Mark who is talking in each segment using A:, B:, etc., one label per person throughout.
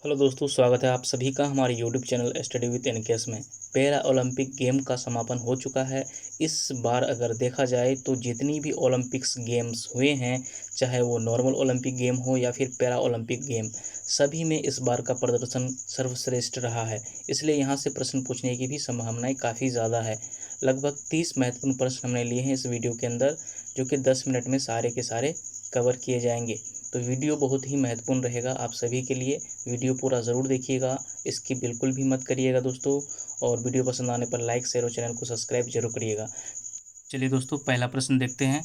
A: Hello दोस्तों, स्वागत है आप सभी का हमारे YouTube channel study with NKS में। पैरा ओलंपिक गेम का समापन हो चुका है। इस बार अगर देखा जाए तो जितनी भी ओलंपिक्स गेम्स हुए हैं, चाहे वो नॉर्मल ओलंपिक गेम हो या फिर पैरा ओलंपिक गेम, सभी में इस बार का प्रदर्शन सर्वश्रेष्ठ रहा है। इसलिए यहाँ से प्रश्न पूछने की भी संभावनाएं काफ़ी ज़्यादा है। लगभग 30 महत्वपूर्ण प्रश्न हमने लिए हैं इस वीडियो के अंदर, जो कि 10 मिनट में सारे के सारे कवर किए जाएंगे। तो वीडियो बहुत ही महत्वपूर्ण रहेगा आप सभी के लिए। वीडियो पूरा ज़रूर देखिएगा, इसकी बिल्कुल भी मत करिएगा दोस्तों। और वीडियो पसंद आने पर लाइक शेयर और चैनल को सब्सक्राइब जरूर करिएगा। चलिए दोस्तों, पहला प्रश्न देखते हैं।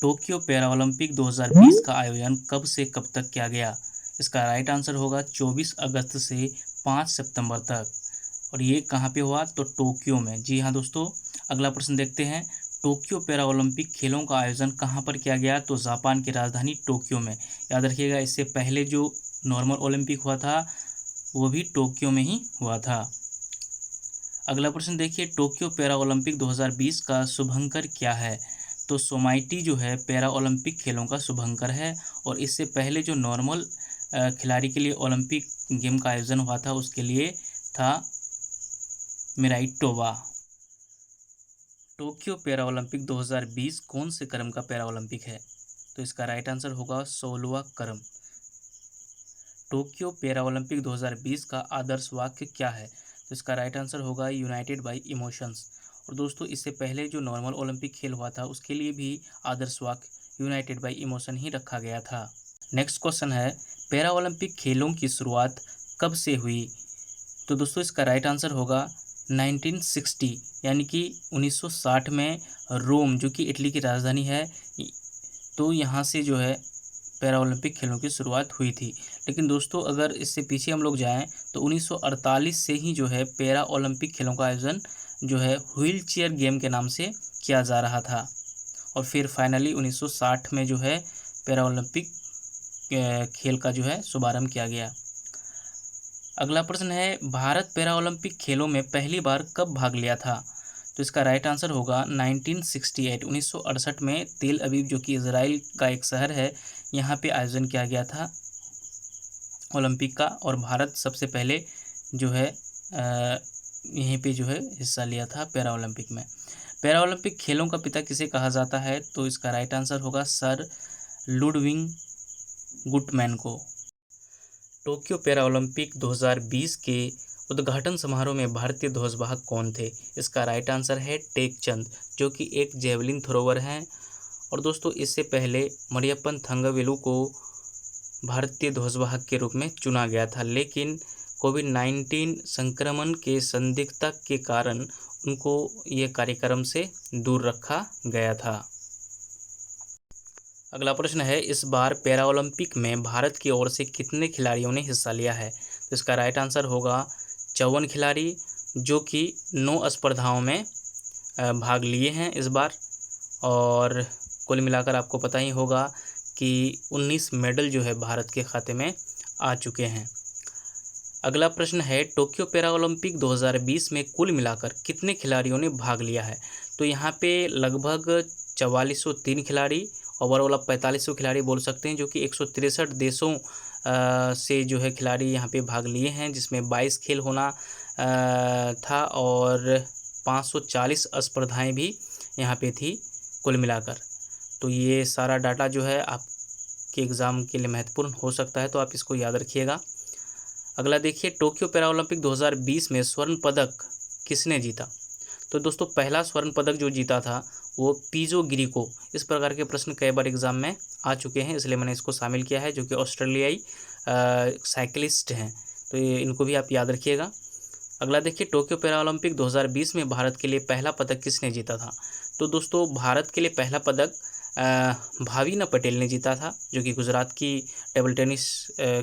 A: टोक्यो पैरा ओलंपिक 2020 का आयोजन कब से कब तक किया गया? इसका राइट आंसर होगा 24 अगस्त से 5 सितंबर तक। और ये कहाँ पे हुआ? तो टोक्यो में। जी हाँ दोस्तों। अगला प्रश्न देखते हैं। टोक्यो पैरा ओलंपिक खेलों का आयोजन कहाँ पर किया गया? तो जापान की राजधानी टोक्यो में। याद रखिएगा, इससे पहले जो नॉर्मल ओलंपिक हुआ था वो भी टोक्यो में ही हुआ था। अगला प्रश्न देखिए। टोक्यो पैरा ओलंपिक 2020 का शुभंकर क्या है? तो सोमाइटी जो है पैरा ओलंपिक खेलों का शुभंकर है। और इससे पहले जो नॉर्मल खिलाड़ी के लिए ओलंपिक गेम का आयोजन हुआ था उसके लिए था मिराइटोवा। टोक्यो पैरा ओलंपिक 2020 कौन से क्रम का पैरा ओलंपिक है? तो इसका राइट आंसर होगा 16वां क्रम। टोक्यो पैरा ओलंपिक 2020 का आदर्श वाक्य क्या है? तो इसका राइट आंसर होगा यूनाइटेड बाय इमोशंस। और दोस्तों, इससे पहले जो नॉर्मल ओलंपिक खेल हुआ था उसके लिए भी आदर्श वाक्य यूनाइटेड बाय इमोशन ही रखा गया था। नेक्स्ट क्वेश्चन है, पैरा ओलंपिक खेलों की शुरुआत कब से हुई? तो दोस्तों, इसका राइट आंसर होगा 1960, यानी कि 1960 में रोम, जो कि इटली की राजधानी है, तो यहाँ से जो है पैरा ओलंपिक खेलों की शुरुआत हुई थी। लेकिन दोस्तों, अगर इससे पीछे हम लोग जाएं तो 1948 से ही जो है पैरा ओलंपिक खेलों का आयोजन जो है व्हील चेयर गेम के नाम से किया जा रहा था। और फिर फाइनली 1960 में जो है पैरा ओलंपिक खेल का जो है शुभारंभ किया गया। अगला प्रश्न है, भारत पैरा ओलंपिक खेलों में पहली बार कब भाग लिया था? तो इसका राइट आंसर होगा 1968, 1968 में तेल अवीव, जो कि इजराइल का एक शहर है, यहाँ पे आयोजन किया गया था ओलंपिक का। और भारत सबसे पहले जो है यहीं पे जो है हिस्सा लिया था पैरा ओलंपिक में। पैरा ओलंपिक खेलों का पिता किसे कहा जाता है? तो इसका राइट आंसर होगा सर लुडविग गुटमैन को। टोक्यो पैरा ओलंपिक 2020 के उद्घाटन समारोह में भारतीय ध्वजवाहक कौन थे? इसका राइट आंसर है टेक चंद, जो कि एक जेवलिन थ्रोवर हैं। और दोस्तों, इससे पहले मरियप्पन थंगवेलु को भारतीय ध्वजवाहक के रूप में चुना गया था, लेकिन कोविड-19 संक्रमण के संदिग्धता के कारण उनको ये कार्यक्रम से दूर रखा गया था। अगला प्रश्न है, इस बार पैरा ओलंपिक में भारत की ओर से कितने खिलाड़ियों ने हिस्सा लिया है? तो इसका राइट आंसर होगा 54 खिलाड़ी, जो कि 9 स्पर्धाओं में भाग लिए हैं इस बार। और कुल मिलाकर आपको पता ही होगा कि 19 मेडल जो है भारत के खाते में आ चुके हैं। अगला प्रश्न है, टोक्यो पैरा ओलंपिक 2020 में कुल मिलाकर कितने खिलाड़ियों ने भाग लिया है? तो यहाँ पे लगभग 4403 खिलाड़ी, ओवरऑल आप 4500 खिलाड़ी बोल सकते हैं, जो कि 163 देशों से जो है खिलाड़ी यहाँ पे भाग लिए हैं, जिसमें 22 खेल होना था और 540 स्पर्धाएँ भी यहाँ पे थी कुल मिलाकर। तो ये सारा डाटा जो है आपके एग्ज़ाम के लिए महत्वपूर्ण हो सकता है, तो आप इसको याद रखिएगा। अगला देखिए, टोक्यो पैरा ओलंपिक 2020 में स्वर्ण पदक किसने जीता? तो दोस्तों, पहला स्वर्ण पदक जो जीता था वो पीजो ग्रीको। इस प्रकार के प्रश्न कई बार एग्जाम में आ चुके हैं, इसलिए मैंने इसको शामिल किया है, जो कि ऑस्ट्रेलियाई साइकिलिस्ट हैं। तो ये इनको भी आप याद रखिएगा। अगला देखिए, टोक्यो पैरा ओलंपिक 2020 में भारत के लिए पहला पदक किसने जीता था? तो दोस्तों, भारत के लिए पहला पदक भाविना पटेल ने जीता था, जो कि गुजरात की टेबल टेनिस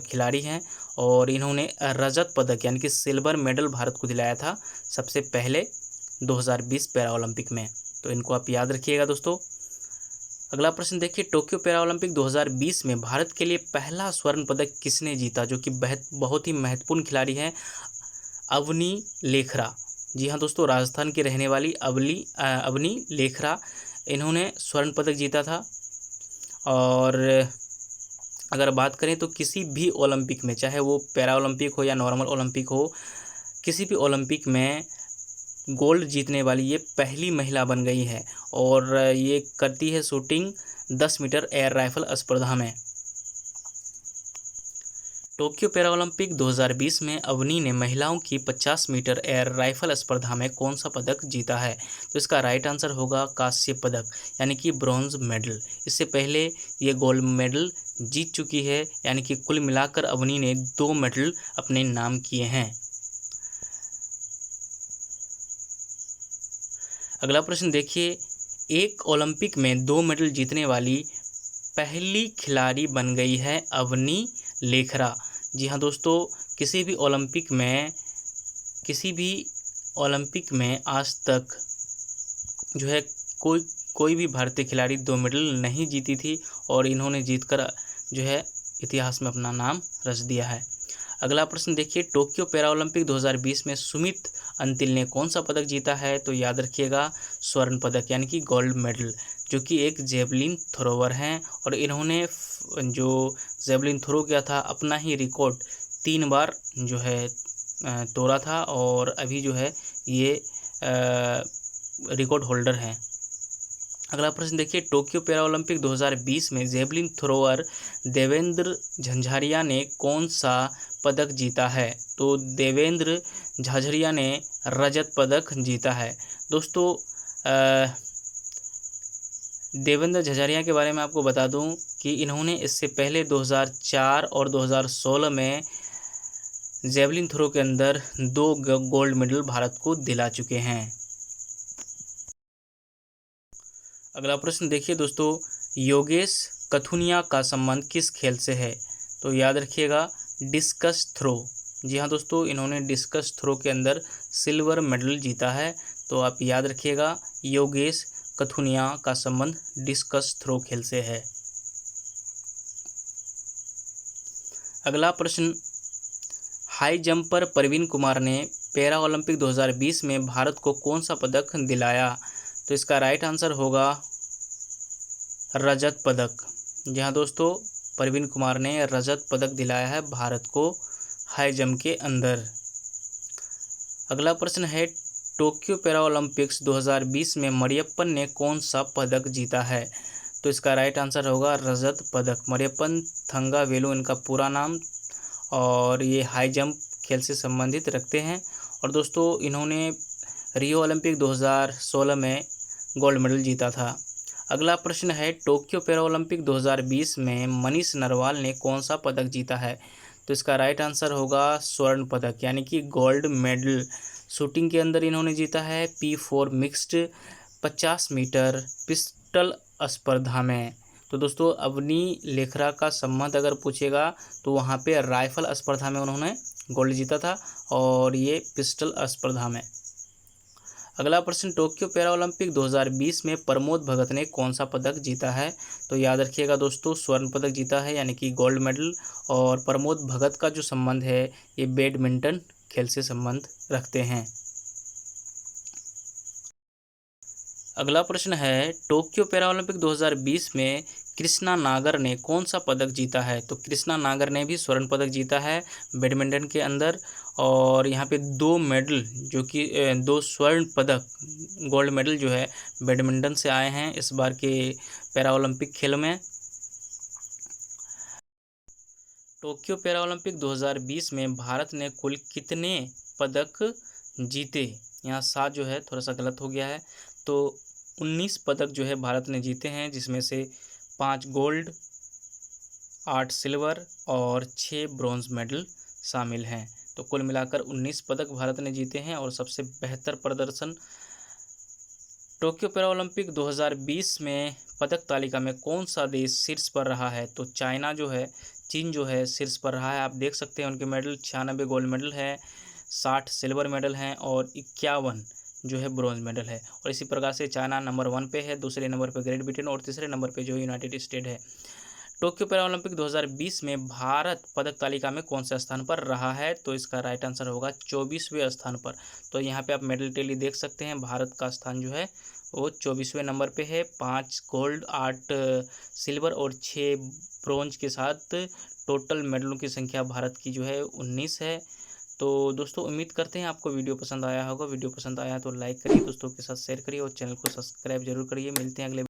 A: खिलाड़ी हैं। और इन्होंने रजत पदक यानी कि सिल्वर मेडल भारत को दिलाया था सबसे पहले 2020 पैरा ओलंपिक में। तो इनको आप याद रखिएगा दोस्तों। अगला प्रश्न देखिए, टोक्यो पैरा ओलंपिक 2020 में भारत के लिए पहला स्वर्ण पदक किसने जीता? जो कि बहुत ही महत्वपूर्ण खिलाड़ी हैं, अवनी लेखरा। जी हाँ दोस्तों, राजस्थान की रहने वाली अवनी लेखरा, इन्होंने स्वर्ण पदक जीता था। और अगर बात करें तो किसी भी ओलंपिक में, चाहे वो पैरा ओलंपिक हो या नॉर्मल ओलंपिक हो, किसी भी ओलंपिक में गोल्ड जीतने वाली ये पहली महिला बन गई है और ये करती है शूटिंग 10 मीटर एयर राइफल स्पर्धा में। टोक्यो पैरा ओलंपिक 2020 में अवनी ने महिलाओं की 50 मीटर एयर राइफल स्पर्धा में कौन सा पदक जीता है? तो इसका राइट आंसर होगा कांस्य पदक, यानी कि ब्रॉन्ज मेडल। इससे पहले ये गोल्ड मेडल जीत चुकी है, यानी कि कुल मिलाकर अवनी ने 2 मेडल अपने नाम किए हैं। अगला प्रश्न देखिए, एक ओलंपिक में 2 मेडल जीतने वाली पहली खिलाड़ी बन गई है अवनी लेखरा। जी हाँ दोस्तों, किसी भी ओलंपिक में आज तक जो है कोई भी भारतीय खिलाड़ी 2 मेडल नहीं जीती थी और इन्होंने जीतकर जो है इतिहास में अपना नाम रच दिया है। अगला प्रश्न देखिए, टोक्यो पैरा ओलंपिक 2020 में सुमित अंतिल ने कौन सा पदक जीता है? तो याद रखिएगा स्वर्ण पदक, यानी कि गोल्ड मेडल, जो कि एक जेवलिन थ्रोवर हैं और इन्होंने जो जेवलिन थ्रो किया था अपना ही रिकॉर्ड 3 बार जो है तोड़ा था और अभी जो है ये रिकॉर्ड होल्डर हैं। अगला प्रश्न देखिए, टोक्यो पैरा ओलंपिक 2020 में जेवलिन थ्रोअर देवेंद्र झंझारिया ने कौन सा पदक जीता है? तो देवेंद्र झाझरिया ने रजत पदक जीता है। दोस्तों देवेंद्र झाझरिया के बारे में आपको बता दूं कि इन्होंने इससे पहले 2004 और 2016 में जेवलिन थ्रो के अंदर 2 गोल्ड मेडल भारत को दिला चुके हैं। अगला प्रश्न देखिए दोस्तों, योगेश कथुनिया का संबंध किस खेल से है? तो याद रखिएगा डिस्कस थ्रो। जी हाँ दोस्तों, इन्होंने डिस्कस थ्रो के अंदर सिल्वर मेडल जीता है, तो आप याद रखिएगा योगेश कथुनिया का संबंध डिस्कस थ्रो खेल से है। अगला प्रश्न, हाई जंप पर प्रवीण कुमार ने पैरा ओलंपिक 2020 में भारत को कौन सा पदक दिलाया? तो इसका राइट आंसर होगा रजत पदक। जी हाँ दोस्तों, प्रवीण कुमार ने रजत पदक दिलाया है भारत को हाई जंप के अंदर। अगला प्रश्न है, टोक्यो पैरा ओलंपिक्स 2020 में मरियप्पन ने कौन सा पदक जीता है? तो इसका राइट आंसर होगा रजत पदक। मरियप्पन थंगावेलु इनका पूरा नाम, और ये हाई जंप खेल से संबंधित रखते हैं। और दोस्तों इन्होंने रियो ओलंपिक 2016 में गोल्ड मेडल जीता था। अगला प्रश्न है, टोक्यो पैरा ओलंपिक 2020 में मनीष नरवाल ने कौन सा पदक जीता है? तो इसका राइट आंसर होगा स्वर्ण पदक, यानी कि गोल्ड मेडल। शूटिंग के अंदर इन्होंने जीता है P4 मिक्स्ड 50 मीटर पिस्टल स्पर्धा में। तो दोस्तों अवनी लेखरा का संबंध अगर पूछेगा तो वहाँ पे राइफल स्पर्धा में उन्होंने गोल्ड जीता था और ये पिस्टल स्पर्धा में। अगला प्रश्न, टोक्यो पैरा ओलंपिक 2020 में प्रमोद भगत ने कौन सा पदक जीता है? तो याद रखिएगा दोस्तों स्वर्ण पदक जीता है, यानी कि गोल्ड मेडल। और प्रमोद भगत का जो संबंध है ये बैडमिंटन खेल से संबंध रखते हैं। अगला प्रश्न है, टोक्यो पैरा ओलंपिक 2020 में कृष्णा नागर ने कौन सा पदक जीता है? तो कृष्णा नागर ने भी स्वर्ण पदक जीता है बैडमिंटन के अंदर। और यहाँ पे 2 मेडल जो कि 2 स्वर्ण पदक गोल्ड मेडल जो है बैडमिंटन से आए हैं इस बार के पैरा ओलंपिक खेल में। टोक्यो पैरा ओलंपिक 2020 में भारत ने कुल कितने पदक जीते? यहाँ 7 जो है थोड़ा सा गलत हो गया है, तो 19 पदक जो है भारत ने जीते हैं, जिसमें से 5 गोल्ड, 8 सिल्वर और 6 ब्रॉन्ज मेडल शामिल हैं। तो कुल मिलाकर 19 पदक भारत ने जीते हैं। और सबसे बेहतर प्रदर्शन टोक्यो पैरा ओलंपिक 2020 में पदक तालिका में कौन सा देश शीर्ष पर रहा है? तो चीन जो है शीर्ष पर रहा है। आप देख सकते हैं उनके मेडल 96 गोल्ड मेडल है, 60 सिल्वर मेडल हैं और 51 जो है ब्रॉन्ज मेडल है। और इसी प्रकार से चाइना नंबर 1 पे है, दूसरे नंबर पे ग्रेट ब्रिटेन और तीसरे नंबर पे जो यूनाइटेड स्टेट है। टोक्यो पैरा ओलंपिक 2020 में भारत पदक तालिका में कौन से स्थान पर रहा है? तो इसका राइट आंसर होगा 24वें स्थान पर। तो यहाँ पे आप मेडल टेली देख सकते हैं, भारत का स्थान जो है वो 24वें नंबर पे है। 5 गोल्ड, 8 सिल्वर और 6 ब्रोंज के साथ टोटल मेडलों की संख्या भारत की जो है 19 है। तो दोस्तों उम्मीद करते हैं आपको वीडियो पसंद आया होगा। वीडियो पसंद आया तो लाइक करिए, दोस्तों के साथ शेयर करिए और चैनल को सब्सक्राइब जरूर करिए। मिलते हैं अगले